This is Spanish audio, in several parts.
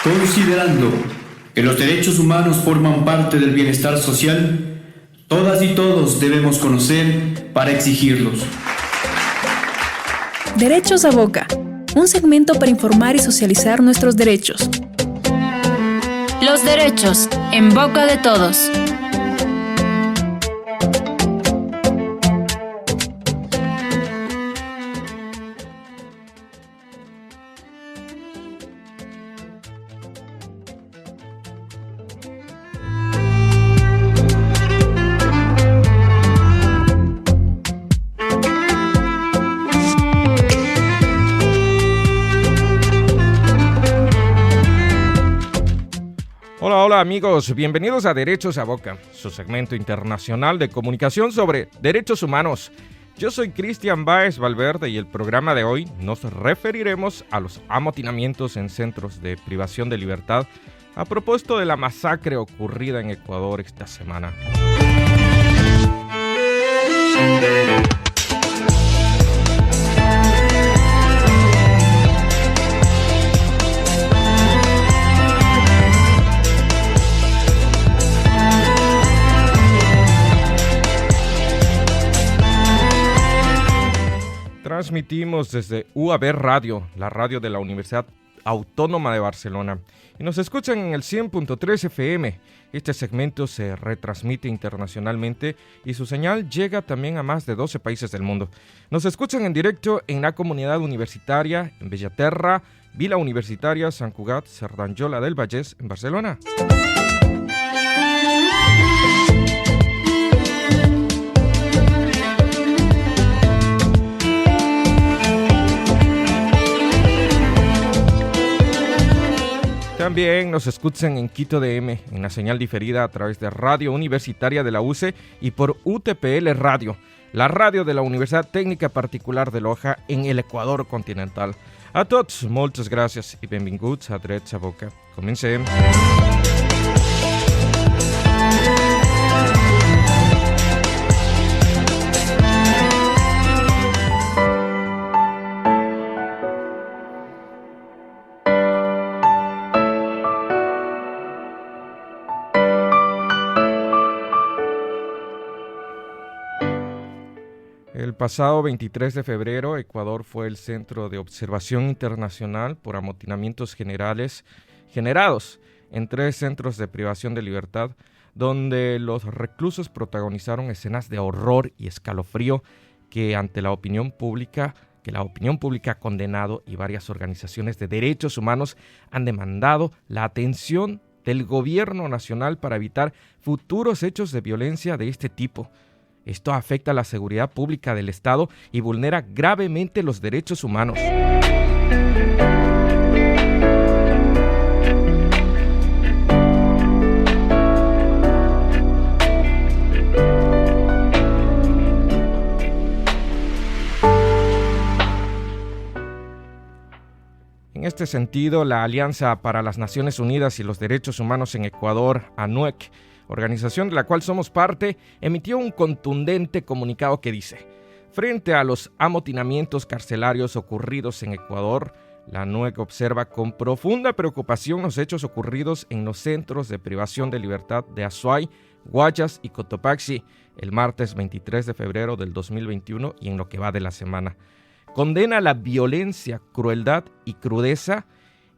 Considerando que los derechos humanos forman parte del bienestar social, todas y todos debemos conocer para exigirlos. Derechos a Boca, un segmento para informar y socializar nuestros derechos. Los derechos en boca de todos. Hola amigos, bienvenidos a Derechos a Boca, su segmento internacional de comunicación sobre derechos humanos. Yo soy Cristian Báez Valverde y el programa de hoy nos referiremos a los amotinamientos en centros de privación de libertad a propósito de la masacre ocurrida en Ecuador esta semana. Transmitimos desde UAB Radio, la radio de la Universidad Autónoma de Barcelona, y nos escuchan en el 100.3 FM. Este segmento se retransmite internacionalmente y su señal llega también a más de 12 países del mundo. Nos escuchan en directo en la comunidad universitaria en Bellaterra, Vila Universitaria, Sant Cugat, Cerdanyola del Vallès, en Barcelona. También nos escuchan en Quito DM, en la señal diferida a través de Radio Universitaria de la UCE y por UTPL Radio, la radio de la Universidad Técnica Particular de Loja en el Ecuador continental. A tots, moltes gràcies i benvinguts a Drets a Boca. Comencem. El pasado 23 de febrero, Ecuador fue el centro de observación internacional por amotinamientos generados en 3 centros de privación de libertad, donde los reclusos protagonizaron escenas de horror y escalofrío que la opinión pública ha condenado y varias organizaciones de derechos humanos han demandado la atención del gobierno nacional para evitar futuros hechos de violencia de este tipo. Esto afecta a la seguridad pública del Estado y vulnera gravemente los derechos humanos. En este sentido, la Alianza para las Naciones Unidas y los Derechos Humanos en Ecuador, ANUEC, organización de la cual somos parte, emitió un contundente comunicado que dice: frente a los amotinamientos carcelarios ocurridos en Ecuador, la ANUEC observa con profunda preocupación los hechos ocurridos en los centros de privación de libertad de Azuay, Guayas y Cotopaxi el martes 23 de febrero del 2021 y en lo que va de la semana. Condena la violencia, crueldad y crudeza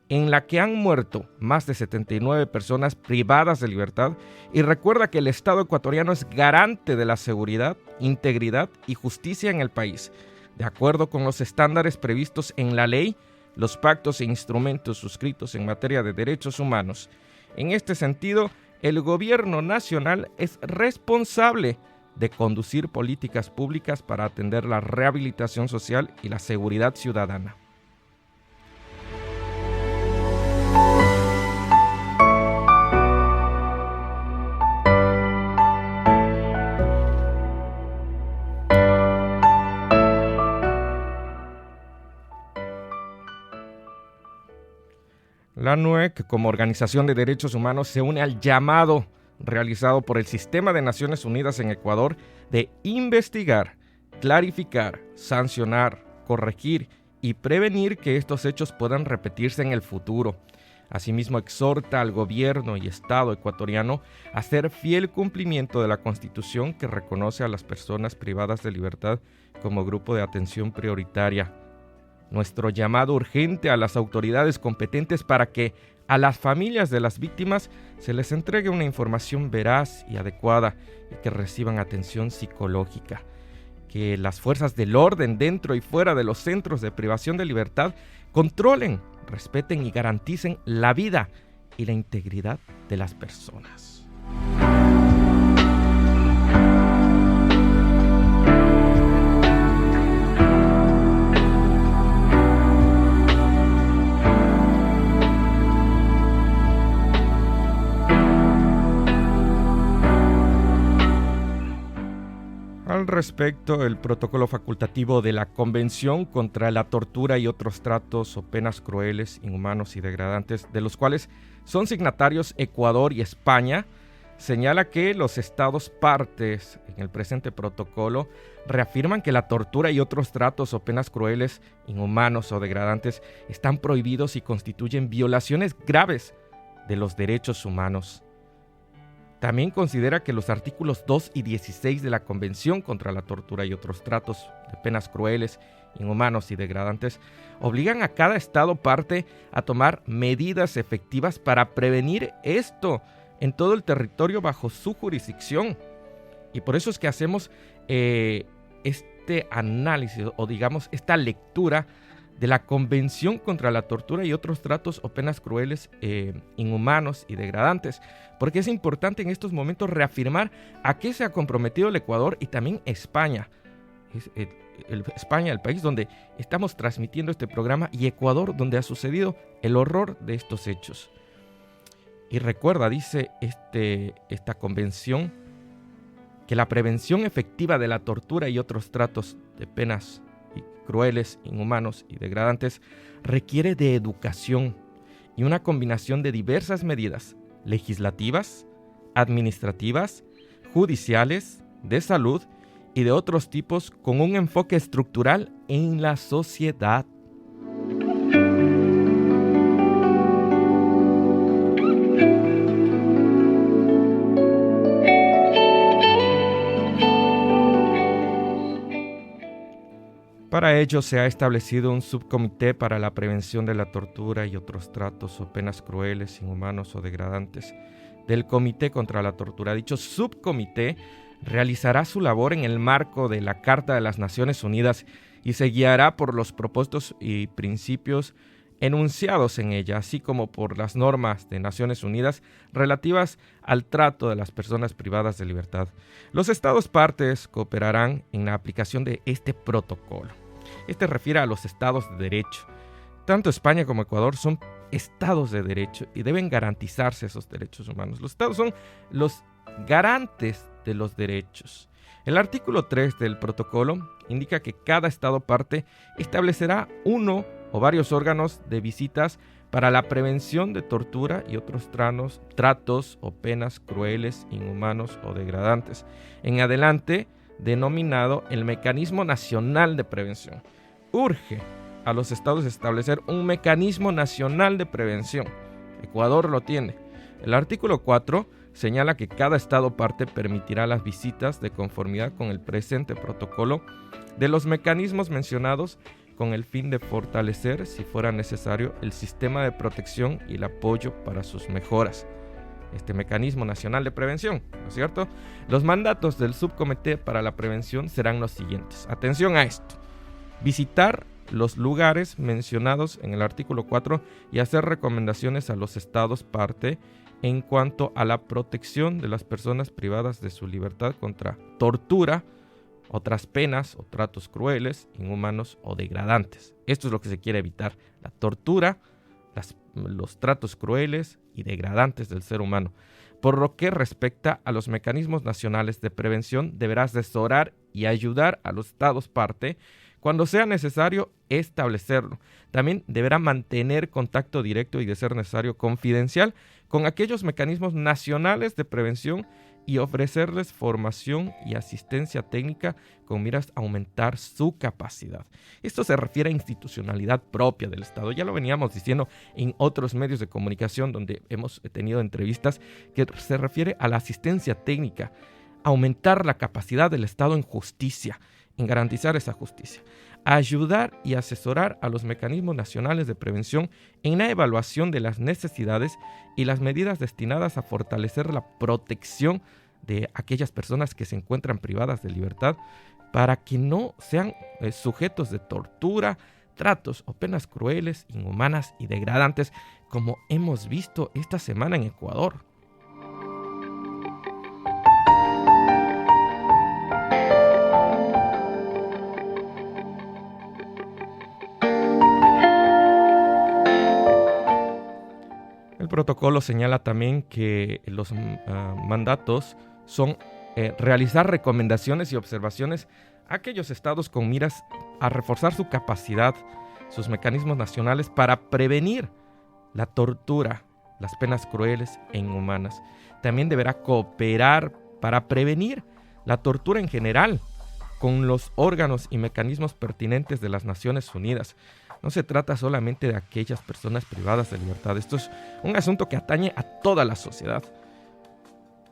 en la que han muerto más de 79 personas privadas de libertad y recuerda que el Estado ecuatoriano es garante de la seguridad, integridad y justicia en el país, de acuerdo con los estándares previstos en la ley, los pactos e instrumentos suscritos en materia de derechos humanos. En este sentido, el gobierno nacional es responsable de conducir políticas públicas para atender la rehabilitación social y la seguridad ciudadana. La ANUEC, como organización de derechos humanos, se une al llamado realizado por el Sistema de Naciones Unidas en Ecuador de investigar, clarificar, sancionar, corregir y prevenir que estos hechos puedan repetirse en el futuro. Asimismo, exhorta al gobierno y Estado ecuatoriano a hacer fiel cumplimiento de la Constitución que reconoce a las personas privadas de libertad como grupo de atención prioritaria. Nuestro llamado urgente a las autoridades competentes para que a las familias de las víctimas se les entregue una información veraz y adecuada y que reciban atención psicológica. Que las fuerzas del orden dentro y fuera de los centros de privación de libertad controlen, respeten y garanticen la vida y la integridad de las personas. Al respecto, el protocolo facultativo de la Convención contra la Tortura y otros tratos o penas crueles, inhumanos y degradantes, de los cuales son signatarios Ecuador y España, señala que los estados partes en el presente protocolo reafirman que la tortura y otros tratos o penas crueles, inhumanos o degradantes están prohibidos y constituyen violaciones graves de los derechos humanos. También considera que los artículos 2 y 16 de la Convención contra la Tortura y otros tratos de penas crueles, inhumanos y degradantes obligan a cada Estado parte a tomar medidas efectivas para prevenir esto en todo el territorio bajo su jurisdicción. Y por eso es que hacemos este análisis o digamos esta lectura de la Convención contra la Tortura y otros tratos o penas crueles, inhumanos y degradantes, porque es importante en estos momentos reafirmar a qué se ha comprometido el Ecuador y también España. España, el país donde estamos transmitiendo este programa, y Ecuador, donde ha sucedido el horror de estos hechos. Y recuerda, dice esta convención, que la prevención efectiva de la tortura y otros tratos de penas crueles, inhumanos y degradantes requiere de educación y una combinación de diversas medidas legislativas, administrativas, judiciales, de salud y de otros tipos con un enfoque estructural en la sociedad. Para ello se ha establecido un subcomité para la prevención de la tortura y otros tratos o penas crueles, inhumanos o degradantes del Comité contra la Tortura. Dicho subcomité realizará su labor en el marco de la Carta de las Naciones Unidas y se guiará por los propósitos y principios enunciados en ella, así como por las normas de Naciones Unidas relativas al trato de las personas privadas de libertad. Los Estados partes cooperarán en la aplicación de este protocolo. Este refiere a los estados de derecho. Tanto España como Ecuador son estados de derecho y deben garantizarse esos derechos humanos. Los estados son los garantes de los derechos. El artículo 3 del protocolo indica que cada estado parte establecerá uno o varios órganos de visitas para la prevención de tortura y otros tratos o penas crueles, inhumanos o degradantes, en adelante denominado el Mecanismo Nacional de Prevención. Urge a los estados establecer un mecanismo nacional de prevención. Ecuador lo tiene. El artículo 4 señala que cada estado parte permitirá las visitas de conformidad con el presente protocolo de los mecanismos mencionados con el fin de fortalecer, si fuera necesario, el sistema de protección y el apoyo para sus mejoras. Este mecanismo nacional de prevención, ¿no es cierto? Los mandatos del subcomité para la prevención serán los siguientes. Atención a esto. Visitar los lugares mencionados en el artículo 4 y hacer recomendaciones a los estados parte en cuanto a la protección de las personas privadas de su libertad contra tortura, otras penas o tratos crueles, inhumanos o degradantes. Esto es lo que se quiere evitar: la tortura, los tratos crueles y degradantes del ser humano. Por lo que respecta a los mecanismos nacionales de prevención, deberá asesorar y ayudar a los estados parte cuando sea necesario establecerlo. También deberá mantener contacto directo y, de ser necesario, confidencial con aquellos mecanismos nacionales de prevención y ofrecerles formación y asistencia técnica con miras a aumentar su capacidad. Esto se refiere a institucionalidad propia del Estado. Ya lo veníamos diciendo en otros medios de comunicación donde hemos tenido entrevistas que se refiere a la asistencia técnica, aumentar la capacidad del Estado en justicia, en garantizar esa justicia, ayudar y asesorar a los mecanismos nacionales de prevención en la evaluación de las necesidades y las medidas destinadas a fortalecer la protección de aquellas personas que se encuentran privadas de libertad para que no sean sujetos de tortura, tratos o penas crueles, inhumanas y degradantes, como hemos visto esta semana en Ecuador. El protocolo señala también que los mandatos son realizar recomendaciones y observaciones a aquellos estados con miras a reforzar su capacidad, sus mecanismos nacionales para prevenir la tortura, las penas crueles e inhumanas. También deberá cooperar para prevenir la tortura en general con los órganos y mecanismos pertinentes de las Naciones Unidas. No se trata solamente de aquellas personas privadas de libertad. Esto es un asunto que atañe a toda la sociedad.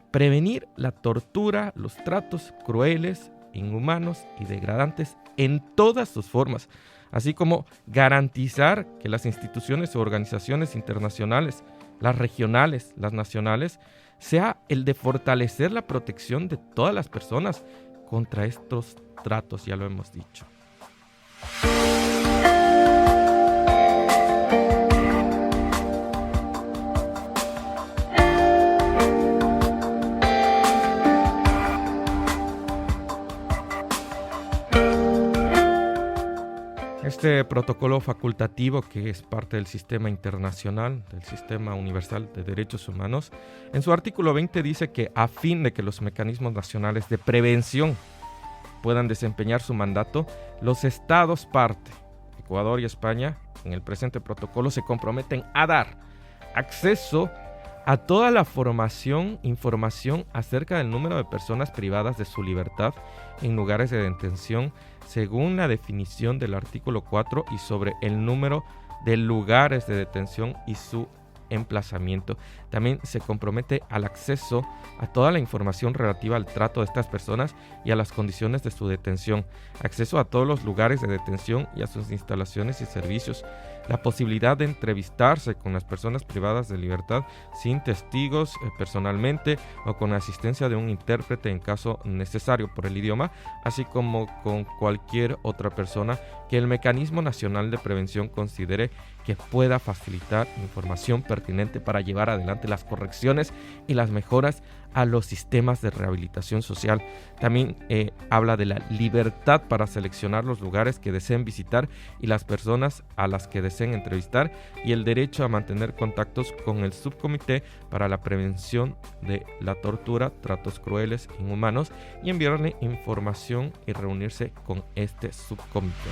Prevenir la tortura, los tratos crueles, inhumanos y degradantes en todas sus formas, así como garantizar que las instituciones o organizaciones internacionales, las regionales, las nacionales, sea el de fortalecer la protección de todas las personas contra estos tratos, ya lo hemos dicho. Este protocolo facultativo, que es parte del sistema internacional, del sistema universal de derechos humanos, en su artículo 20 dice que a fin de que los mecanismos nacionales de prevención puedan desempeñar su mandato, los estados parte, Ecuador y España, en el presente protocolo se comprometen a dar acceso a toda la información acerca del número de personas privadas de su libertad en lugares de detención, según la definición del artículo 4, y sobre el número de lugares de detención y su emplazamiento. También se compromete al acceso a toda la información relativa al trato de estas personas y a las condiciones de su detención, acceso a todos los lugares de detención y a sus instalaciones y servicios, la posibilidad de entrevistarse con las personas privadas de libertad sin testigos personalmente o con asistencia de un intérprete en caso necesario por el idioma, así como con cualquier otra persona que el Mecanismo Nacional de Prevención considere que pueda facilitar información pertinente para llevar adelante las correcciones y las mejoras a los sistemas de rehabilitación social. También habla de la libertad para seleccionar los lugares que deseen visitar y las personas a las que deseen entrevistar, y el derecho a mantener contactos con el subcomité para la prevención de la tortura, tratos crueles, inhumanos, y enviarle información y reunirse con este subcomité.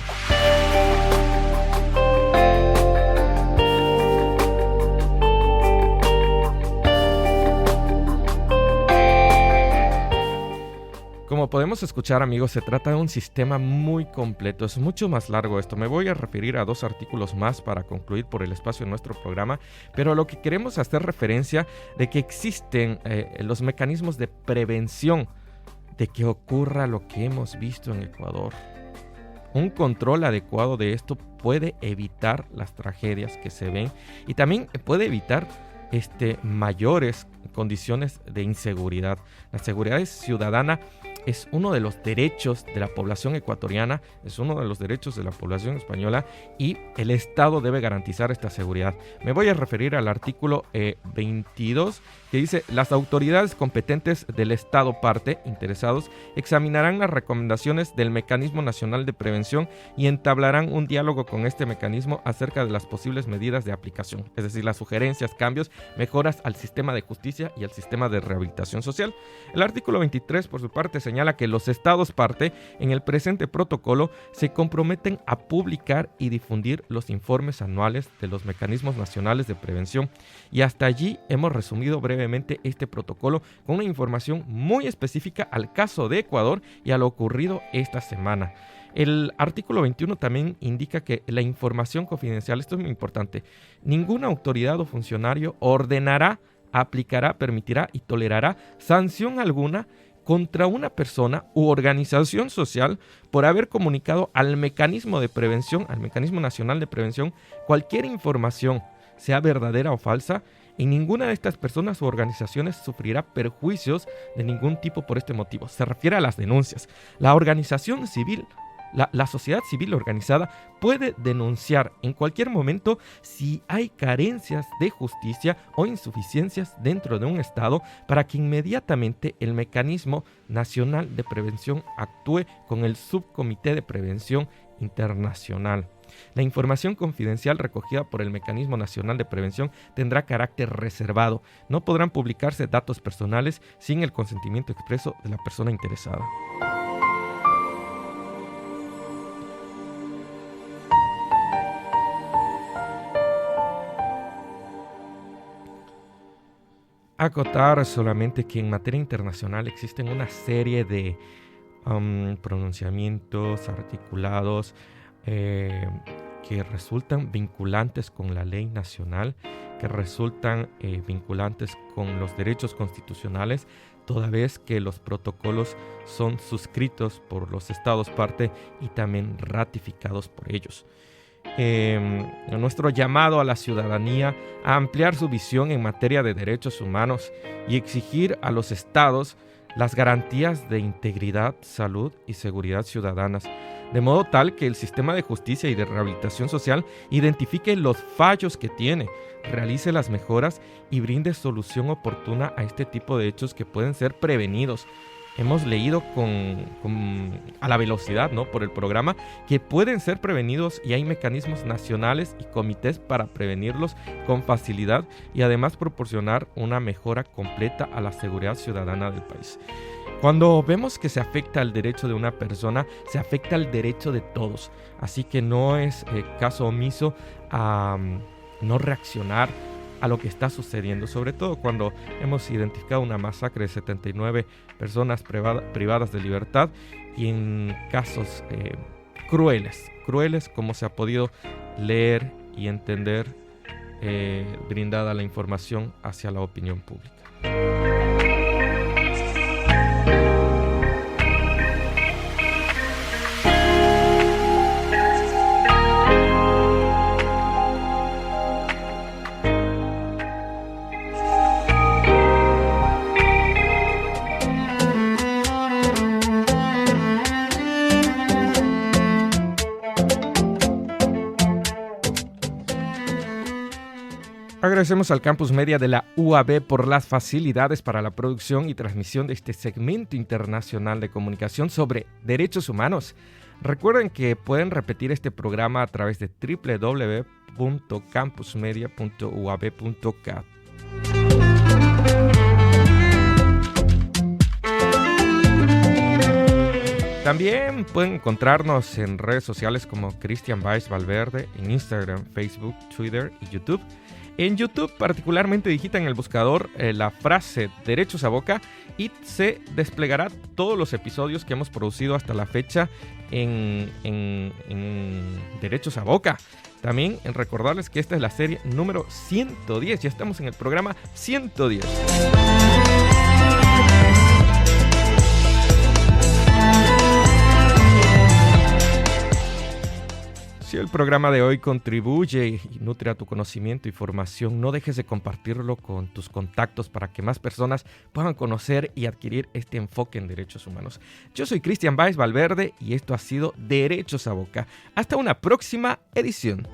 Como podemos escuchar, amigos, se trata de un sistema muy completo, es mucho más largo esto. Me voy a referir a 2 artículos más para concluir por el espacio de nuestro programa, pero lo que queremos hacer referencia de que existen los mecanismos de prevención de que ocurra lo que hemos visto en Ecuador. Un control adecuado de esto puede evitar las tragedias que se ven y también puede evitar mayores condiciones de inseguridad. La seguridad ciudadana es uno de los derechos de la población ecuatoriana, es uno de los derechos de la población española, y el Estado debe garantizar esta seguridad. Me voy a referir al artículo 22, que dice: las autoridades competentes del Estado parte, interesados, examinarán las recomendaciones del Mecanismo Nacional de Prevención y entablarán un diálogo con este mecanismo acerca de las posibles medidas de aplicación, es decir, las sugerencias, cambios, mejoras al sistema de justicia y al sistema de rehabilitación social. El artículo 23, por su parte, señala señala que los estados parte en el presente protocolo se comprometen a publicar y difundir los informes anuales de los mecanismos nacionales de prevención. Y hasta allí hemos resumido brevemente este protocolo con una información muy específica al caso de Ecuador y a lo ocurrido esta semana. El artículo 21 también indica que la información confidencial, esto es muy importante, ninguna autoridad o funcionario ordenará, aplicará, permitirá y tolerará sanción alguna contra una persona u organización social por haber comunicado al mecanismo de prevención, al mecanismo nacional de prevención, cualquier información, sea verdadera o falsa, y ninguna de estas personas u organizaciones sufrirá perjuicios de ningún tipo por este motivo. Se refiere a las denuncias. La organización civil, la sociedad civil organizada puede denunciar en cualquier momento si hay carencias de justicia o insuficiencias dentro de un estado para que inmediatamente el mecanismo nacional de prevención actúe con el subcomité de prevención internacional. La información confidencial recogida por el Mecanismo Nacional de Prevención tendrá carácter reservado. No podrán publicarse datos personales sin el consentimiento expreso de la persona interesada. Acotar solamente que en materia internacional existen una serie de pronunciamientos articulados que resultan vinculantes con la ley nacional, que resultan vinculantes con los derechos constitucionales, toda vez que los protocolos son suscritos por los estados parte y también ratificados por ellos. Nuestro llamado a la ciudadanía a ampliar su visión en materia de derechos humanos y exigir a los estados las garantías de integridad, salud y seguridad ciudadanas, de modo tal que el sistema de justicia y de rehabilitación social identifique los fallos que tiene, realice las mejoras y brinde solución oportuna a este tipo de hechos que pueden ser prevenidos. Hemos leído a la velocidad, ¿no?, por el programa, que pueden ser prevenidos y hay mecanismos nacionales y comités para prevenirlos con facilidad y además proporcionar una mejora completa a la seguridad ciudadana del país. Cuando vemos que se afecta el derecho de una persona, se afecta el derecho de todos. Así que no es caso omiso a no reaccionar a lo que está sucediendo, sobre todo cuando hemos identificado una masacre de 79 personas privadas de libertad y en casos crueles como se ha podido leer y entender, brindada la información hacia la opinión pública. Agradecemos al Campus Media de la UAB por las facilidades para la producción y transmisión de este segmento internacional de comunicación sobre derechos humanos. Recuerden que pueden repetir este programa a través de www.campusmedia.uab.cat. También pueden encontrarnos en redes sociales como Cristian Baez Valverde en Instagram, Facebook, Twitter y YouTube. En YouTube particularmente digita en el buscador la frase Derechos a Boca y se desplegará todos los episodios que hemos producido hasta la fecha en Derechos a Boca. También en recordarles que esta es la serie número 110, ya estamos en el programa 110. Si el programa de hoy contribuye y nutre a tu conocimiento y formación, no dejes de compartirlo con tus contactos para que más personas puedan conocer y adquirir este enfoque en derechos humanos. Yo soy Cristian Baez Valverde y esto ha sido Derechos a Boca. Hasta una próxima edición.